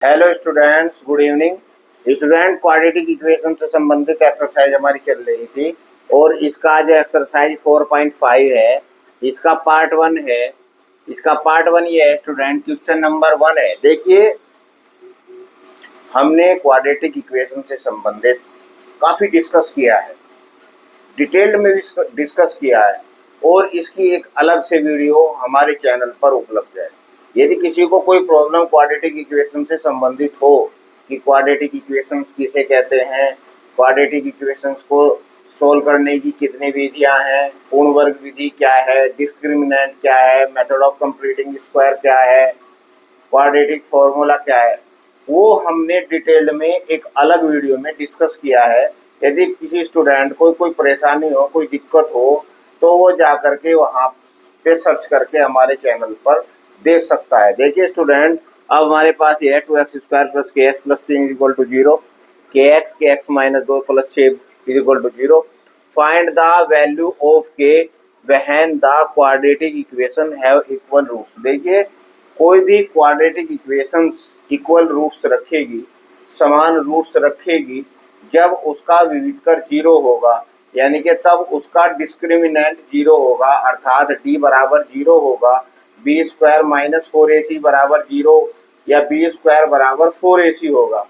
Hello students, good evening. Student, quadratic equation से संबंधित exercise हमारी चल रही थी और इसका जो एक्सरसाइज 4.5 है, इसका पार्ट 1 है। इसका पार्ट 1 ये है स्टूडेंट, क्वेश्चन नंबर 1 है। देखिए, हमने क्वाड्रेटिक इक्वेशन से संबंधित काफ़ी डिस्कस किया है, डिटेल्ड में भी डिस्कस किया है और इसकी एक अलग से वीडियो हमारे चैनल पर उपलब्ध है। यदि किसी को कोई प्रॉब्लम क्वाड्रेटिक इक्वेशन से संबंधित हो कि क्वाड्रेटिक इक्वेशंस किसे कहते हैं, क्वाड्रेटिक इक्वेशंस को सोल्व करने की कितनी विधियां हैं, पूर्ण वर्ग विधि क्या है, डिस्क्रिमिनेंट क्या है, मेथड ऑफ कंप्लीटिंग स्क्वायर क्या है, क्वाड्रेटिक फॉर्मूला क्या है, वो हमने डिटेल्ड में एक अलग वीडियो में डिस्कस किया है। यदि किसी स्टूडेंट को कोई परेशानी हो, कोई दिक्कत हो, तो वो जा करके वहाँ पे सर्च करके हमारे चैनल पर देख सकता है। देखिए स्टूडेंट, अब हमारे पास ये है 2x² + kx + 3 = 0, kx - 2 + 6 = 0। Find the value of k when the quadratic equation have equal roots. देखिए, कोई भी क्वाड्रेटिक इक्वेशंस इक्वल रूट्स रखेगी, समान रूट्स रखेगी, जब उसका विविधकर 0 होगा, यानी कि तब उसका डिस्क्रिमिनेंट 0 होगा, अर्थात d बराबर 0 होगा, b² - 4ac बराबर 0 या b² बराबर 4ac होगा।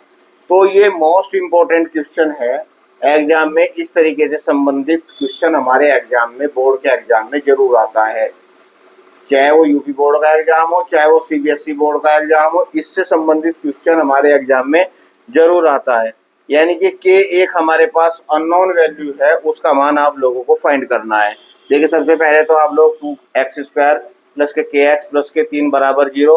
तो ये मोस्ट इम्पोर्टेंट क्वेश्चन है एग्जाम में। इस तरीके से संबंधित क्वेश्चन हमारे एग्जाम में, बोर्ड के एग्जाम में जरूर आता है, चाहे वो यूपी बोर्ड का एग्जाम हो, चाहे वो सीबीएसई बोर्ड का एग्जाम हो। इससे संबंधित क्वेश्चन हमारे एग्जाम में जरूर आता है। यानी कि के एक हमारे पास अननोन वैल्यू है, उसका मान आप लोगों को फाइंड करना है। देखिए, सबसे पहले तो आप लोग 2x² + kx + के 3 बराबर 0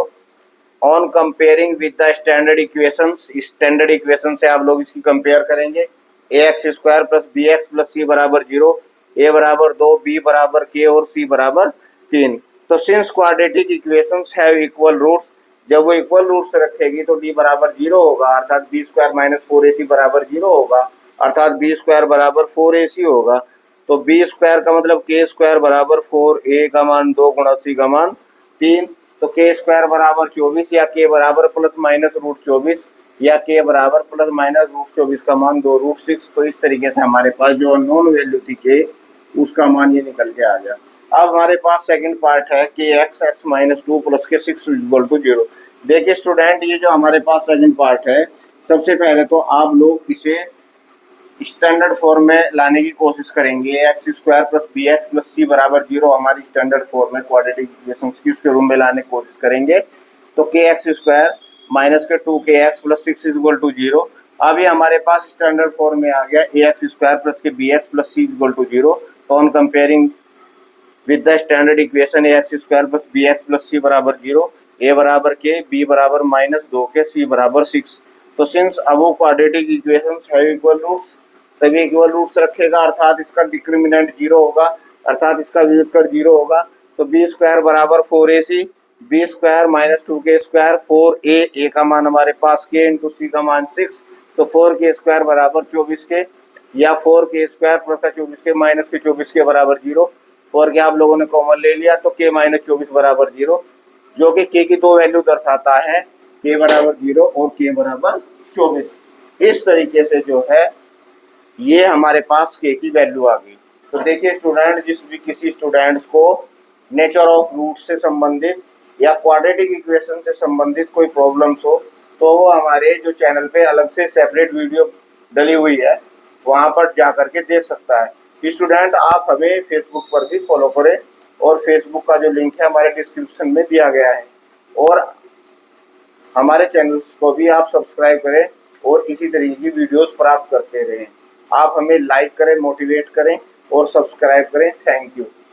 on comparing with the standard equations. Standard equation से आप लोग इसकी कंपेयर करेंगे। ax² + bx + c बराबर 0, a बराबर 2, b बराबर k और c बराबर 3। तो since quadratic equations have equal roots, जब वो इक्वल रूट्स रखेगी तो d बराबर 0 होगा, अर्थात b² - 4ac बराबर 0 होगा, अर्थात b² बराबर 4ac होगा। तो b² का मतलब k² बराबर 4, a का मान 2 गुणा c का मान 3। तो k² बराबर 24 या k बराबर ±√24 या k बराबर ±√24 का मान 2√6। तो इस तरीके से हमारे पास जो अननोन वैल्यू थी k, उसका मान ये निकल के आ गया। अब हमारे पास सेकंड पार्ट है कि x - 2 + के 6 = 0। देखिए स्टूडेंट, ये जो हमारे पास सेकंड पार्ट है, सबसे पहले तो आप लोग इसे स्टैंडर्ड फॉर्म में लाने की कोशिश करेंगे। x² + bx + c बराबर 0 हमारी स्टैंडर्ड फॉर्म में क्वाड्रेटिक इक्वेशंस की, उसके रूम में लाने की कोशिश करेंगे। तो kx² - के 2kx + 6 = 0। अब ये हमारे पास स्टैंडर्ड फॉर्म में आ गया, ax² + के bx + c = 0। तो on comparing with the standard equation ax² + bx + c बराबर 0, a बराबर k, b बराबर -2k, c बराबर 6। तो since above quadratic equations have equal roots, तभी इक्वल रूट्स रखेगा, अर्थात इसका डिस्क्रिमिनेंट 0 होगा, अर्थात इसका विविधकर 0 होगा। तो b² बराबर 4ac, b² - 2k², 4a, का मान हमारे पास k × c का मान 6, तो 4k² बराबर 24k या 4k² + 24k - के 24k बराबर 0। 4 के आप लोगों ने कॉमन ले लिया तो k - 24 बराबर 0, जो कि k की दो वैल्यू दर्शाता है, k बराबर 0 और k बराबर 24। इस तरीके से जो है ये हमारे पास k की वैल्यू आ गई। तो देखिए स्टूडेंट, जिस भी किसी स्टूडेंट्स को नेचर ऑफ रूट से संबंधित या क्वाड्रेटिक इक्वेशन से संबंधित कोई प्रॉब्लम्स हो, तो वो हमारे जो चैनल पे अलग से सेपरेट वीडियो डली हुई है, वहाँ पर जा करके देख सकता है। स्टूडेंट, आप हमें फेसबुक पर भी फॉलो करें और फेसबुक का जो लिंक है हमारे डिस्क्रिप्शन में दिया गया है, और हमारे चैनल्स को भी आप सब्सक्राइब करें और इसी तरीके की वीडियोस प्राप्त करते रहें। आप हमें लाइक करें, मोटिवेट करें और सब्सक्राइब करें। Thank you.